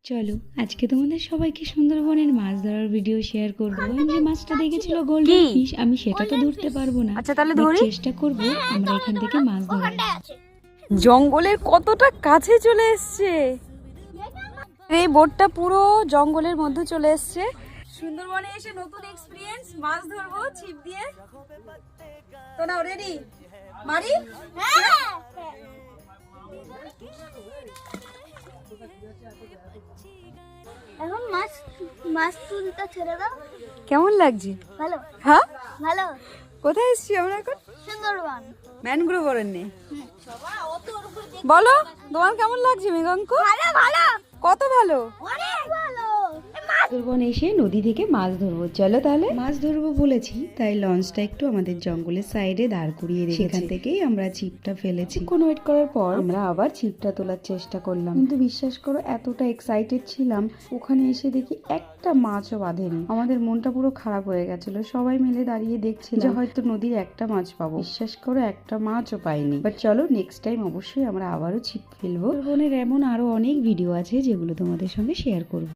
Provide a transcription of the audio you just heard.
চলো আজকে তোমাদের সবাইকে সুন্দরবনের মাছ ধরার ভিডিও শেয়ার করব। যে মাছটা দেখেছিল গোল্ডেন ফিশ, আমি সেটা তো ধরতে পারবো না। আচ্ছা তাহলে but ধরি। চেষ্টা করব আমরা এখান থেকে মাছ ধরার। জঙ্গলের কতটা কাছে চলে এসছে, এই বোটটা পুরো জঙ্গলের মধ্যে চলে এসছে। সুন্দরবনে এসে নতুন এক্সপেরিয়েন্স, মাছ ধরবো ছিপ দিয়ে। তো নাও রেডি মারি। এখন মাছ মাছ তুলতে ছেড়ে দাও। কেমন লাগছে? ভালো হ্যাঁ, ভালো। কোথায় এসছি আমরা এখন? সুন্দরবন। ম্যানগ্রোভ অরণ্যে। বলো তোমার কেমন লাগছে মৃগাঙ্ক? ভালো ভালো, কত ভালো। অনেক ভালো। সুন্দরবন এসে নদী থেকে মাছ ধরবো। চলো তাহলে মাছ ধরবো বলেছি, তাই লঞ্চটা একটু আমাদের জঙ্গলের সাইডে দাঁড় করিয়ে রেখেছি। সেখান থেকেই আমরা ছিপটা ফেলেছি। কোন ওয়েট করার পর আমরা আবার ছিপটা তোলার চেষ্টা করলাম, কিন্তু বিশ্বাস করো এতটা এক্সাইটেড ছিলাম, ওখানে এসে দেখি একটা মাছও বাঁধেনি। আমাদের মনটা পুরো খারাপ হয়ে গেছিল। সবাই মিলে দাঁড়িয়ে দেখছি যে হয়তো নদীর একটা মাছ পাবো। বিশ্বাস করো একটা মাছও পাইনি। বাট চলো নেক্সট টাইম অবশ্যই আমরা আবারও ছিপ ফেলবো। সুন্দরবনের এমন আরো অনেক ভিডিও আছে যেগুলো তোমাদের সঙ্গে শেয়ার করবো।